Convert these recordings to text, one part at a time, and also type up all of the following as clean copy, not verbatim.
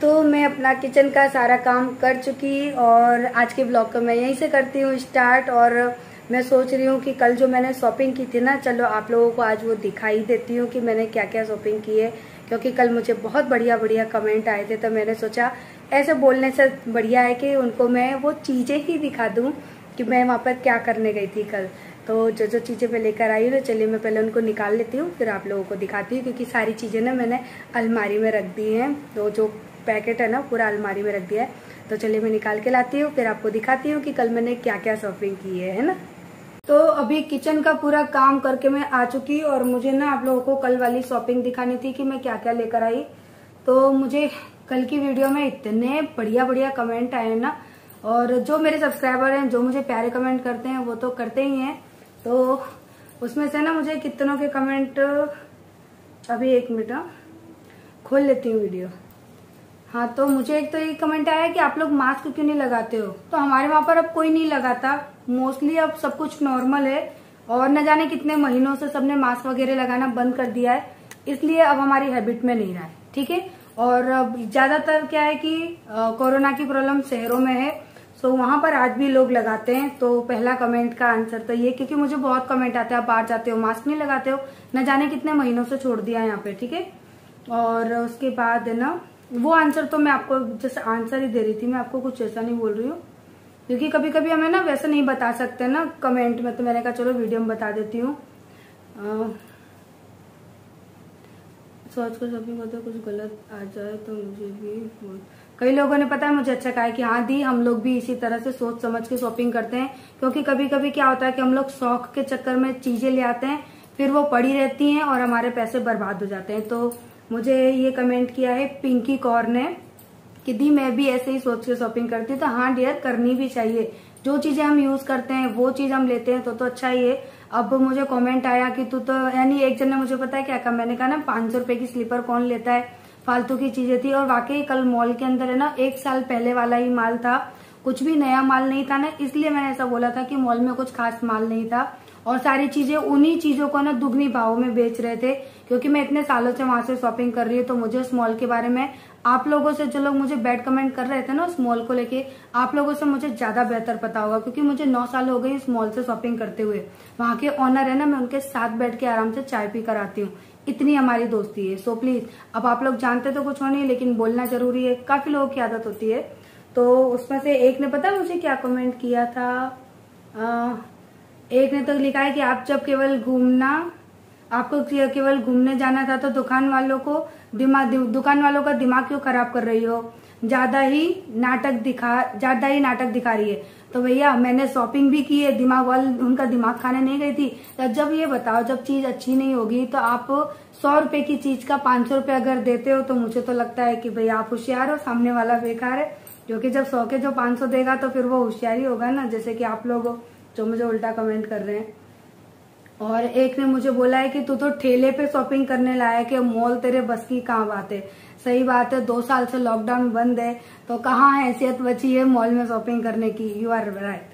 तो मैं अपना किचन का सारा काम कर चुकी और आज के ब्लॉग को मैं यहीं से करती हूँ स्टार्ट। और मैं सोच रही हूँ कि कल जो मैंने शॉपिंग की थी ना, चलो आप लोगों को आज वो दिखाई देती हूँ कि मैंने क्या क्या शॉपिंग की है। क्योंकि कल मुझे बहुत बढ़िया बढ़िया कमेंट आए थे, तो मैंने सोचा ऐसे बोलने से बढ़िया है कि उनको मैं वो चीज़ें ही दिखा दूँ कि मैं वहाँ पर क्या करने गई थी कल। तो जो जो चीज़ें मैं लेकर आई हूँ, तो चलिए मैं पहले उनको निकाल लेती हूँ, फिर आप लोगों को दिखाती हूँ। क्योंकि सारी चीज़ें ना मैंने अलमारी में रख दी हैं, तो जो पैकेट है ना पूरा अलमारी में रख दिया है। तो चलिए मैं निकाल के लाती हूँ, फिर आपको दिखाती हूँ कि कल मैंने क्या क्या शॉपिंग की है ना। तो अभी किचन का पूरा काम करके मैं आ चुकी और मुझे ना आप लोगों को कल वाली शॉपिंग दिखानी थी कि मैं क्या क्या लेकर आई। तो मुझे कल की वीडियो में इतने बढ़िया बढ़िया कमेंट आए ना, और जो मेरे सब्सक्राइबर हैं जो मुझे प्यारे कमेंट करते हैं वो तो करते ही हैं। तो उसमें से ना मुझे कितनों के कमेंट, अभी एक मिनट खोल लेती हूँ वीडियो। हाँ, तो मुझे एक तो ये कमेंट आया कि आप लोग मास्क क्यों नहीं लगाते हो। तो हमारे वहां पर अब कोई नहीं लगाता, मोस्टली अब सब कुछ नॉर्मल है। और न जाने कितने महीनों से सबने मास्क वगैरह लगाना बंद कर दिया है, इसलिए अब हमारी हैबिट में नहीं रहा है। ठीक है। और अब ज्यादातर क्या है कि कोरोना की प्रॉब्लम शहरों में है, तो वहां पर आज भी लोग लगाते हैं। तो पहला कमेंट का आंसर तो ये, क्योंकि मुझे बहुत कमेंट आते हैं आप बाहर जाते हो मास्क नहीं लगाते हो, न जाने कितने महीनों से छोड़ दिया है यहाँ पे। ठीक है। और उसके बाद है ना, वो आंसर तो मैं आपको जैसे आंसर ही दे रही थी, मैं आपको कुछ ऐसा नहीं बोल रही हूँ, क्योंकि कभी कभी हमें ना वैसे नहीं बता सकते ना कमेंट में। तो मैंने कहा चलो वीडियो में बता देती हूँ। सोच कर शॉपिंग करते कुछ गलत आ जाए तो मुझे भी कई लोगों ने पता है मुझे अच्छा कहा है कि हाँ दी, हम लोग भी इसी तरह से सोच समझ के शॉपिंग करते हैं। क्योंकि कभी कभी क्या होता है कि हम लोग शौक के चक्कर में चीजें ले आते हैं, फिर वो पड़ी रहती हैं और हमारे पैसे बर्बाद हो जाते हैं। तो मुझे ये कमेंट किया है पिंकी कौर ने कि दी मैं भी ऐसे ही सोच के शॉपिंग करती हूँ। तो हाँ डियर, करनी भी चाहिए। जो चीजें हम यूज करते हैं वो चीज हम लेते हैं तो अच्छा ही है। अब मुझे कमेंट आया कि तू तो, यानी एक जन ने मुझे पता है क्या कहा, मैंने कहा ना 500 रुपए की स्लीपर कौन लेता है, फालतू की चीजें थी। और वाकई कल मॉल के अंदर है ना 1 साल पहले वाला ही माल था, कुछ भी नया माल नहीं था ना, इसलिए मैंने ऐसा बोला था कि मॉल में कुछ खास माल नहीं था। और सारी चीजें उन्हीं चीजों को ना दुगनी भाव में बेच रहे थे। क्योंकि मैं इतने सालों से वहां से शॉपिंग कर रही हूँ, तो मुझे उस मॉल के बारे में आप लोगों से, जो लोग मुझे बैड कमेंट कर रहे थे ना उस मॉल को लेके, आप लोगों से मुझे ज्यादा बेहतर पता होगा। क्योंकि मुझे 9 साल हो गए इस मॉल से शॉपिंग करते हुए। वहां के ऑनर है ना, मैं उनके साथ बैठ के आराम से चाय पी कर आती हूँ, इतनी हमारी दोस्ती है। सो प्लीज, अब आप लोग जानते तो कुछ हो नहीं, लेकिन बोलना जरूरी है, काफी लोगों की आदत होती है। तो उसमें से एक ने पता मुझे क्या कमेंट किया था, एक ने तो लिखा है कि आप जब आपको केवल घूमने जाना था तो दुकान वालों का दिमाग क्यों खराब कर रही हो, ज्यादा ही नाटक दिखा रही है। तो भैया मैंने शॉपिंग भी की है, उनका दिमाग खाने नहीं गई थी। तो जब ये बताओ, जब चीज अच्छी नहीं होगी तो आप 100 रुपए की चीज का 500 रुपए अगर देते हो, तो मुझे तो लगता है कि भैया आप होशियार हो, सामने वाला बेकार है। क्योंकि जब 100 के जो 500 देगा तो फिर वो होशियारी होगा ना, जैसे कि आप लोग जो मुझे उल्टा कमेंट कर रहे हैं। और एक ने मुझे बोला है कि तू तो ठेले पे शॉपिंग करने लायक है, मॉल तेरे बस की कहाँ बात है। सही बात है, 2 साल से लॉकडाउन बंद है, तो कहाँ हैसियत बची है मॉल में शॉपिंग करने की। यू आर राइट,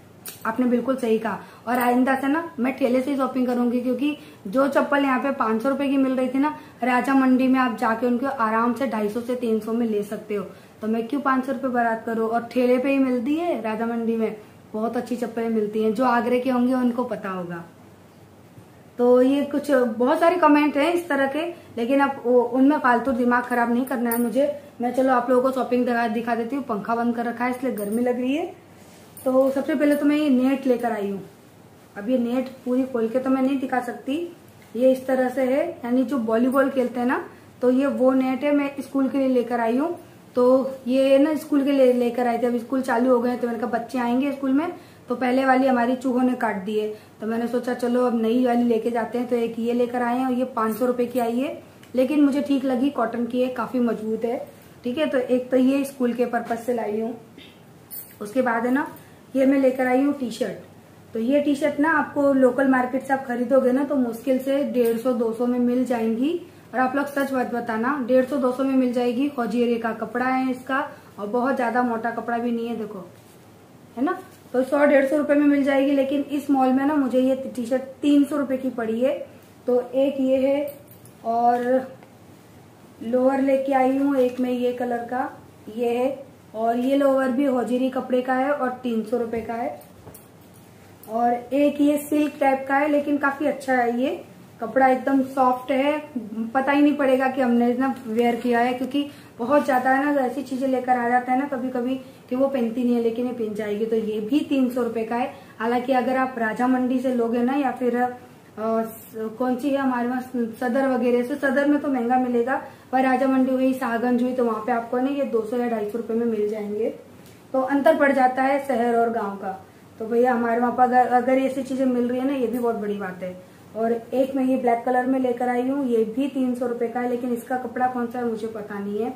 आपने बिल्कुल सही कहा। और आइंदा से ना मैं ठेले से ही शॉपिंग करूंगी, क्योंकि जो चप्पल यहाँ पे 500 रुपए की मिल रही थी ना, राजा मंडी में आप जाके उनको आराम से 250 से 300 में ले सकते हो। तो मैं क्यों 500 रुपए बर्बाद करूँ। और ठेले पे ही मिलती है राजा मंडी में, बहुत अच्छी चप्पलें मिलती हैं। जो आगरे के होंगे उनको पता होगा। तो ये कुछ बहुत सारे कमेंट हैं इस तरह के, लेकिन अब उनमें फालतू दिमाग खराब नहीं करना है मुझे। मैं चलो आप लोगों को शॉपिंग दिखा देती हूँ। पंखा बंद कर रखा है इसलिए गर्मी लग रही है। तो सबसे पहले तो मैं ये नेट लेकर आई हूँ। अब ये नेट पूरी खोल के तो मैं नहीं दिखा सकती, ये इस तरह से है, यानी जो वॉलीबॉल खेलते हैं ना, तो ये वो नेट है, मैं स्कूल के लिए लेकर आई हूँ। तो ये ना स्कूल के लिए लेकर आई थी, अब स्कूल चालू हो गए तो मैंने कहा बच्चे आएंगे स्कूल में, तो पहले वाली हमारी चूहों ने काट दी है। तो मैंने सोचा चलो अब नई वाली लेके जाते हैं। तो एक ये लेकर आए हैं और ये 500 रुपए की आई है, लेकिन मुझे ठीक लगी, कॉटन की है, काफी मजबूत है। ठीक है। तो एक तो ये स्कूल के पर्पज से लाई हूँ। उसके बाद है ना, ये मैं लेकर आई हूँ टी शर्ट। तो ये टी शर्ट ना आपको लोकल मार्केट से आप खरीदोगे ना तो मुश्किल से 150-200 में मिल जाएंगी। और आप लोग सच बात बताना, 150-200 में मिल जाएगी। हौजियरे का कपड़ा है इसका, और बहुत ज्यादा मोटा कपड़ा भी नहीं है, देखो है ना। तो 100-150 रुपए में मिल जाएगी। लेकिन इस मॉल में ना मुझे ये टी शर्ट 300 रुपए की पड़ी है। तो एक ये है, और लोअर लेके आई हूँ एक में ये कलर का, ये है, और ये लोअर भी होजिरी कपड़े का है और 300 रुपए का है। और एक ये सिल्क टाइप का है, लेकिन काफी अच्छा है, ये कपड़ा एकदम सॉफ्ट है, पता ही नहीं पड़ेगा कि हमने ना वेयर किया है, क्योंकि बहुत ज्यादा है ना ऐसी चीजें लेकर आ जाता है ना कभी कभी कि वो पहनती नहीं है, लेकिन ये पहन जाएगी। तो ये भी 300 रुपए का है। हालांकि अगर आप राजा मंडी से लोगे ना, या फिर कौन सी है हमारे पास सदर वगैरह से, सदर में तो महंगा मिलेगा, पर राजा मंडी हुई, सागंज हुई, तो वहां पे आपको ना ये 200 या 250 रुपए में मिल जाएंगे। तो अंतर पड़ जाता है शहर और गाँव का। तो भैया हमारे वहां पर अगर ऐसी चीजें मिल रही है ना, ये भी बहुत बड़ी बात है। और एक मैं ये ब्लैक कलर में लेकर आई हूँ, ये भी 300 रुपए का है, लेकिन इसका कपड़ा कौन सा है मुझे पता नहीं है,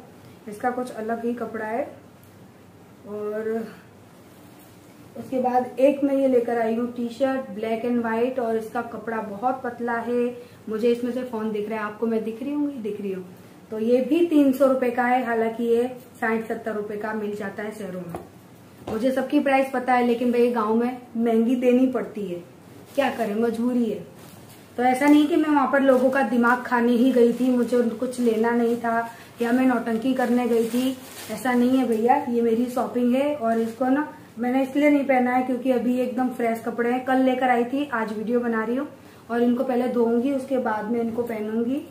इसका कुछ अलग ही कपड़ा है। और उसके बाद एक मैं ये लेकर आई हूँ T shirt black and white, और इसका कपड़ा बहुत पतला है, मुझे इसमें से फोन दिख रहा है, आपको मैं दिख रही हूँ, दिख रही हूँ। तो ये भी 300 रुपए का है, हालांकि ये 60-70 रुपए का मिल जाता है शहरों में। मुझे सबकी प्राइस पता है, लेकिन भाई गाँव में महंगी देनी पड़ती है, क्या करें, मजबूरी है। तो ऐसा नहीं कि मैं वहां पर लोगों का दिमाग खाने ही गई थी, मुझे कुछ लेना नहीं था, या मैं नौटंकी करने गई थी, ऐसा नहीं है भैया। ये मेरी शॉपिंग है, और इसको ना मैंने इसलिए नहीं पहना है क्योंकि अभी एकदम फ्रेश कपड़े हैं, कल लेकर आई थी, आज वीडियो बना रही हूँ, और इनको पहले धोऊंगी, उसके बाद में इनको पहनूंगी।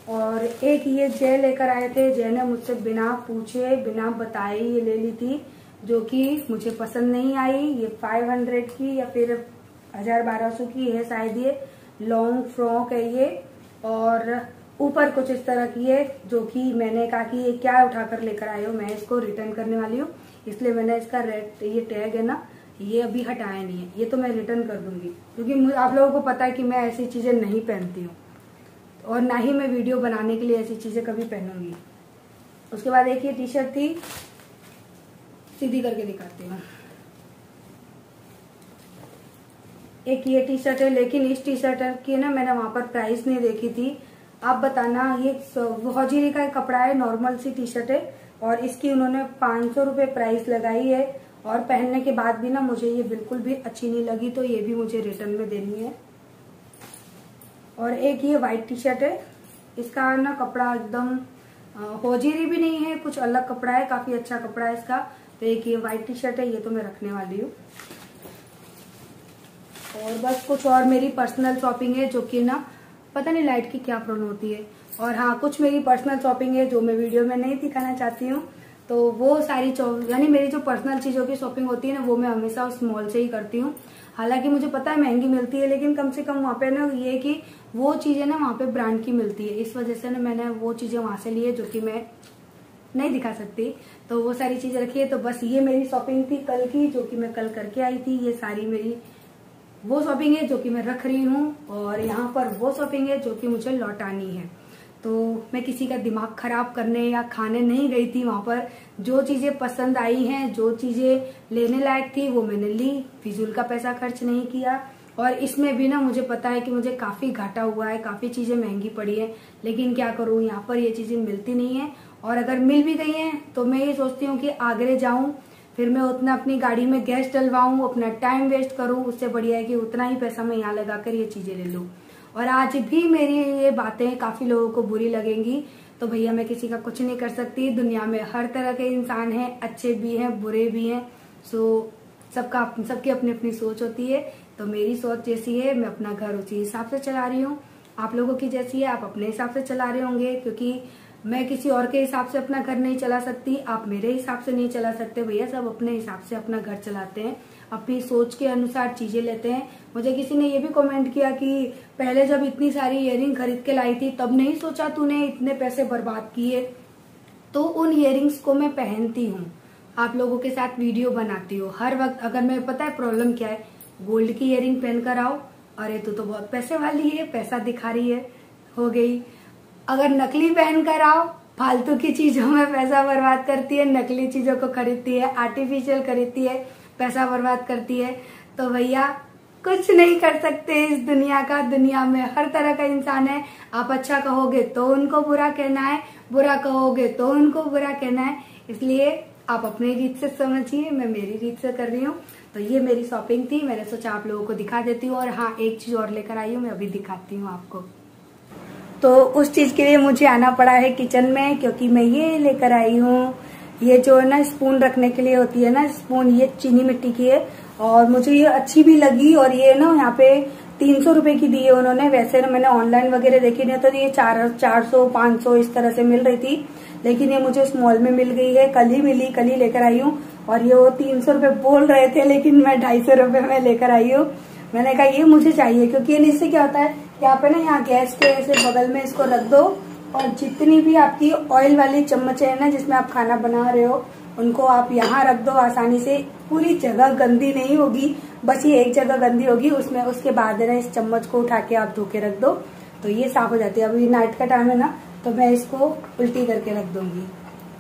और एक ये जय लेकर आए थे, जय ने मुझसे बिना पूछे बिना बताए ये ले ली थी, जो कि मुझे पसंद नहीं आई। ये 500 की या फिर 1000-1200 की है शायद, ये लॉन्ग फ्रॉक है ये, और ऊपर कुछ इस तरह की है, जो कि मैंने कहा कि ये क्या उठाकर लेकर आए हो, मैं इसको रिटर्न करने वाली हूँ, इसलिए मैंने इसका रेड ये टैग है ना, ये अभी हटाया नहीं है, ये तो मैं रिटर्न कर दूंगी, क्योंकि आप लोगों को पता है कि मैं ऐसी चीजें नहीं पहनती हूँ, और ना ही मैं वीडियो बनाने के लिए ऐसी चीजें कभी पहनूंगी। उसके बाद एक ये टी शर्ट थी, सीधी करके दिखाती हूँ, एक ये टी शर्ट है, लेकिन इस टी शर्ट की ना मैंने वहां पर प्राइस नहीं देखी थी, आप बताना। ये होजिरी का कपड़ा है, नॉर्मल सी टी शर्ट है, और इसकी उन्होंने 500 रुपए प्राइस लगाई है, और पहनने के बाद भी ना मुझे ये बिल्कुल भी अच्छी नहीं लगी, तो ये भी मुझे रिटर्न में देनी है। और एक ये व्हाइट टी शर्ट है, इसका ना कपड़ा एकदम होजिरी भी नहीं है, कुछ अलग कपड़ा है, काफी अच्छा कपड़ा है इसका। तो एक ये व्हाइट टी शर्ट है, ये तो मैं रखने वाली हूँ। और बस कुछ और मेरी पर्सनल शॉपिंग है, जो कि ना पता नहीं लाइट की क्या प्रॉब्लम होती है। और हाँ, कुछ मेरी पर्सनल शॉपिंग है जो मैं वीडियो में नहीं दिखाना चाहती हूँ, तो वो सारी यानी मेरी जो पर्सनल चीजों की शॉपिंग होती है ना, वो मैं हमेशा उस मॉल से ही करती हूँ। हालांकि मुझे पता है महंगी मिलती है, लेकिन कम से कम वहाँ पे ना ये कि वो चीजें ना वहाँ पे ब्रांड की मिलती है, इस वजह से ना मैंने वो चीजें वहां से ली है, जो कि मैं नहीं दिखा सकती, तो वो सारी चीजें रखी है। तो बस ये मेरी शॉपिंग थी कल की, जो कि मैं कल करके आई थी। ये सारी मेरी वो शॉपिंग है जो कि मैं रख रही हूँ, और यहाँ पर वो शॉपिंग है जो कि मुझे लौटानी है। तो मैं किसी का दिमाग खराब करने या खाने नहीं गई थी, वहां पर जो चीजें पसंद आई हैं, जो चीजें लेने लायक थी, वो मैंने ली, फिजूल का पैसा खर्च नहीं किया। और इसमें भी ना मुझे पता है कि मुझे काफी घाटा हुआ है, काफी चीजें महंगी पड़ी है, लेकिन क्या करूँ, यहाँ पर ये चीजें मिलती नहीं है। और अगर मिल भी गई हैं तो मैं ये सोचती हूँ कि आगरे जाऊं, फिर मैं उतना अपनी गाड़ी में गैस डलवाऊं, अपना टाइम वेस्ट करूं, उससे बढ़िया है कि उतना ही पैसा मैं यहाँ लगाकर ये चीजें ले लूं। और आज भी मेरी ये बातें काफी लोगों को बुरी लगेंगी, तो भैया मैं किसी का कुछ नहीं कर सकती। दुनिया में हर तरह के इंसान हैं, अच्छे भी हैं, बुरे भी हैं। सो सबकी अपनी अपनी सोच होती है। तो मेरी सोच जैसी है, मैं अपना घर उसी हिसाब से चला रही हूँ। आप लोगों की जैसी है, आप अपने हिसाब से चला रहे होंगे, क्योंकि मैं किसी और के हिसाब से अपना घर नहीं चला सकती, आप मेरे हिसाब से नहीं चला सकते। भैया सब अपने हिसाब से अपना घर चलाते हैं, अपनी सोच के अनुसार चीजें लेते हैं। मुझे किसी ने ये भी कमेंट किया कि पहले जब इतनी सारी इयरिंग खरीद के लाई थी, तब नहीं सोचा तूने इतने पैसे बर्बाद किए। तो उन इयरिंग्स को मैं पहनती हूँ, आप लोगों के साथ वीडियो बनाती हूँ हर वक्त। अगर मैं पता है प्रॉब्लम क्या है, गोल्ड की इयरिंग पहन कर आओ, अरे तू तो बहुत पैसे वाली है, पैसा दिखा रही है, हो गई। अगर नकली पहन कर आओ, फालतू की चीजों में पैसा बर्बाद करती है, नकली चीजों को खरीदती है, आर्टिफिशियल खरीदती है, पैसा बर्बाद करती है, तो भैया कुछ नहीं कर सकते इस दुनिया का। दुनिया में हर तरह का इंसान है, आप अच्छा कहोगे तो उनको बुरा कहना है, बुरा कहोगे तो उनको बुरा कहना है। इसलिए आप अपनी रीत से समझिए, मैं मेरी रीत से कर रही हूँ। तो ये मेरी शॉपिंग थी, मैंने सोचा आप लोगों को दिखा देती हूँ। और हाँ, एक चीज और लेकर आई हूँ, मैं अभी दिखाती हूँ आपको। तो उस चीज के लिए मुझे आना पड़ा है किचन में, क्योंकि मैं ये लेकर आई हूँ ये जो है ना स्पून रखने के लिए होती है ना स्पून, ये चीनी मिट्टी की है और मुझे ये अच्छी भी लगी। और ये ना यहाँ पे 300 रुपए की दी है उन्होंने। वैसे ना मैंने ऑनलाइन वगैरह देखी नहीं तो ये 400 500 इस तरह से मिल रही थी, लेकिन ये मुझे स्मॉल में मिल गई है। कल ही मिली, कल ही लेकर आई हूँ। और ये वो 300 रुपए बोल रहे थे लेकिन मैं 250 रुपए में लेकर आई हूँ। मैंने कहा ये मुझे चाहिए, क्योंकि इससे क्या होता है यहाँ पे ना यहाँ गैस के ऐसे बगल में इसको रख दो और जितनी भी आपकी ऑयल वाली चम्मच है ना जिसमें आप खाना बना रहे हो उनको आप यहाँ रख दो आसानी से। पूरी जगह गंदी नहीं होगी, बस ये एक जगह गंदी होगी उसमें। उसके बाद ना इस चम्मच को उठा के आप धो के रख दो तो ये साफ हो जाती है। अभी नाइट का टाइम है ना तो मैं इसको उल्टी करके रख दूंगी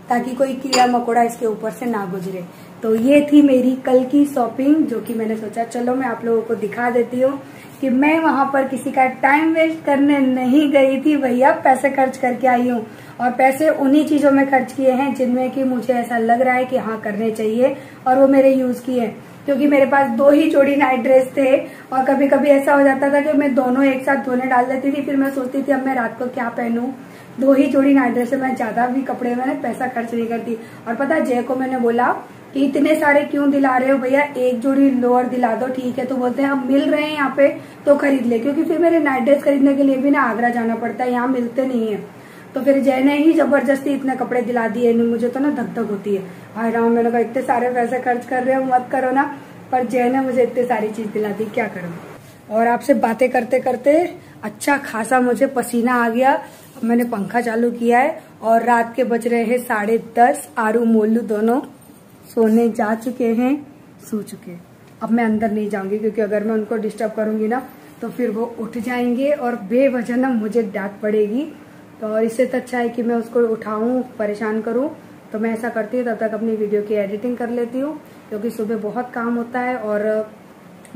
ताकि कोई कीड़ा मकोड़ा इसके ऊपर से ना गुजरे। तो ये थी मेरी कल की शॉपिंग, जो कि मैंने सोचा चलो मैं आप लोगों को दिखा देती हूँ कि मैं वहां पर किसी का टाइम वेस्ट करने नहीं गई थी भैया, पैसे खर्च करके आई हूँ। और पैसे उन्हीं चीजों में खर्च किए हैं जिनमें कि मुझे ऐसा लग रहा है कि हाँ करने चाहिए और वो मेरे यूज की है। क्योंकि मेरे पास 2 ही जोड़ी नाइट ड्रेस थे और कभी कभी ऐसा हो जाता था कि मैं दोनों एक साथ धोने डाल देती थी। फिर मैं सोचती थी अब मैं रात को क्या पहनूं, 2 ही जोड़ी नाइट ड्रेस है, मैं ज्यादा भी कपड़े में पैसा खर्च नहीं करती। और पता जय को मैंने बोला कि इतने सारे क्यों दिला रहे हो भैया, 1 जोड़ी लोअर दिला दो, ठीक है। तो बोलते हैं अब मिल रहे हैं यहाँ पे तो खरीद ले, क्योंकि फिर मेरे नाइट ड्रेस खरीदने के लिए भी ना आगरा जाना पड़ता है, यहाँ मिलते नहीं है। तो फिर जय ने ही जबरदस्ती इतने कपड़े दिला दिए। मुझे तो ना धक धक होती है, हाय राम, मैंने कहा इतने सारे पैसे खर्च कर रहे हो मत करो ना। पर जय ने मुझे इतनी सारी चीज दिला दी, क्या करूं। और आपसे बातें करते करते अच्छा खासा मुझे पसीना आ गया। मैंने पंखा चालू किया है और रात के बज रहे हैं 10:30। आरू मोलू दोनों सोने जा चुके हैं, सो चुके। अब मैं अंदर नहीं जाऊंगी क्योंकि अगर मैं उनको डिस्टर्ब करूंगी ना तो फिर वो उठ जाएंगे और बेवजह ना मुझे डांट पड़ेगी। तो और इससे तो अच्छा है कि मैं उसको उठाऊं, परेशान करूं। तो मैं ऐसा करती हूँ, तब तक अपनी वीडियो की एडिटिंग कर लेती हूँ क्योंकि सुबह बहुत काम होता है और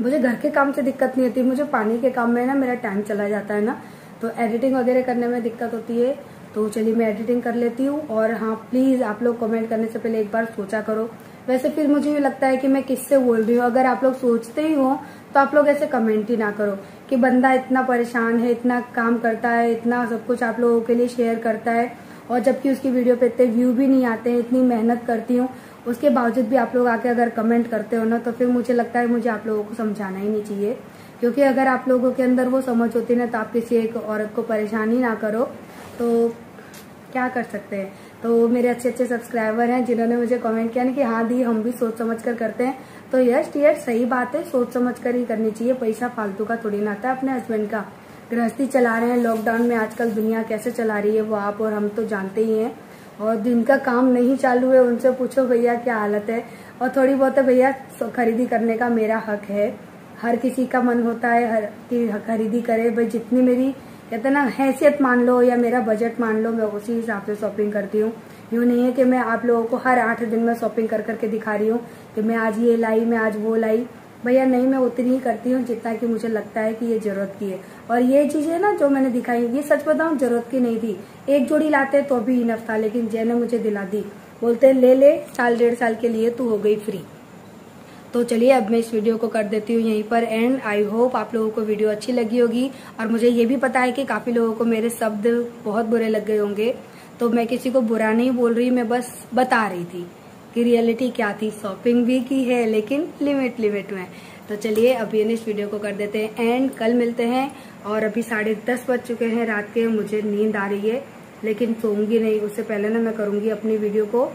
मुझे घर के काम से दिक्कत नहीं होती, मुझे पानी के काम में ना मेरा टाइम चला जाता है ना, तो एडिटिंग वगैरह करने में दिक्कत होती है। तो चलिए मैं एडिटिंग कर लेती हूँ। और हाँ प्लीज आप लोग कमेंट करने से पहले एक बार सोचा करो। वैसे फिर मुझे भी लगता है कि मैं किससे बोल रही हूँ, अगर आप लोग सोचते ही हो तो आप लोग ऐसे कमेंट ही ना करो कि बंदा इतना परेशान है, इतना काम करता है, इतना सब कुछ आप लोगों के लिए शेयर करता है और जबकि उसकी वीडियो पे इतने व्यू भी नहीं आते हैं, इतनी मेहनत करती हूँ उसके बावजूद भी आप लोग आके अगर कमेंट करते हो ना तो फिर मुझे लगता है मुझे आप लोगों को समझाना ही नहीं चाहिए। क्योंकि अगर आप लोगों के अंदर वो समझ होती ना तो आप किसी एक औरत को परेशान ही ना करो, तो क्या कर सकते हैं। तो मेरे अच्छे अच्छे सब्सक्राइबर हैं जिन्होंने मुझे कमेंट किया ना कि हाँ दी हम भी सोच समझ कर करते हैं, तो यस डियर सही बात है, सोच समझ कर ही करनी चाहिए। पैसा फालतू का थोड़ी ना आता है। अपने हस्बैंड का गृहस्थी चला रहे हैं, लॉकडाउन में आजकल दुनिया कैसे चला रही है वो आप और हम तो जानते ही हैं। और जिनका काम नहीं चालू है उनसे पूछो भैया क्या हालत है। और थोड़ी बहुत भैया खरीदी करने का मेरा हक है, हर किसी का मन होता है हर की खरीदी करे भाई। जितनी मेरी कहते ना हैसियत मान लो या मेरा बजट मान लो, मैं उसी हिसाब से शॉपिंग करती हूँ। यूँ नहीं है कि मैं आप लोगों को हर 8 दिन में शॉपिंग कर करके दिखा रही हूँ कि मैं आज ये लाई, मैं आज वो लाई। भैया नहीं, मैं उतनी ही करती हूँ जितना कि मुझे लगता है कि ये जरूरत की है। और ये चीजें ना जो मैंने दिखाई ये सच बताऊं जरूरत की नहीं थी, 1 जोड़ी लाते तो भी इनफ था, लेकिन जय ने मुझे दिला दी, बोलते ले ले 1.5 साल के लिए तू हो गई फ्री। तो चलिए अब मैं इस वीडियो को कर देती हूँ यहीं पर एंड। आई होप आप लोगों को वीडियो अच्छी लगी होगी और मुझे ये भी पता है कि काफी लोगों को मेरे शब्द बहुत बुरे लग गए होंगे, तो मैं किसी को बुरा नहीं बोल रही, मैं बस बता रही थी कि रियलिटी क्या थी। शॉपिंग भी की है लेकिन लिमिट में। तो चलिए अभी इस वीडियो को कर देते हैं एंड, कल मिलते हैं। और अभी 10:30 बज चुके हैं रात के, मुझे नींद आ रही है लेकिन सोऊंगी नहीं, उससे पहले ना मैं करूंगी अपनी वीडियो को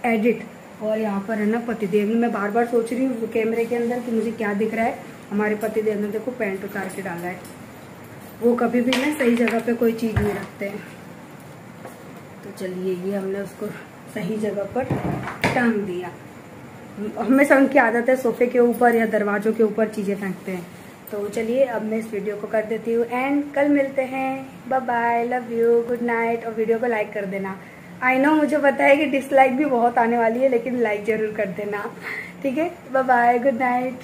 एडिट। और यहाँ पर है ना पतिदेव ने, मैं बार बार सोच रही हूँ कैमरे के अंदर कि मुझे क्या दिख रहा है। हमारे पतिदेव ने देखो पैंट उतार के डाला है, वो कभी भी ना सही जगह पे कोई चीज नहीं रखते हैं। तो चलिए ये हमने उसको सही जगह पर टांग दिया। हमें सब की आदत है सोफे के ऊपर या दरवाजों के ऊपर चीजें फेंकते हैं। तो चलिए अब मैं इस वीडियो को कर देती हूँ एंड कल मिलते हैं। Bye bye, love you, good night. और वीडियो को लाइक कर देना। आई नो मुझे पता है कि डिसलाइक भी बहुत आने वाली है लेकिन लाइक जरूर कर देना, ठीक है। Bye bye, good night.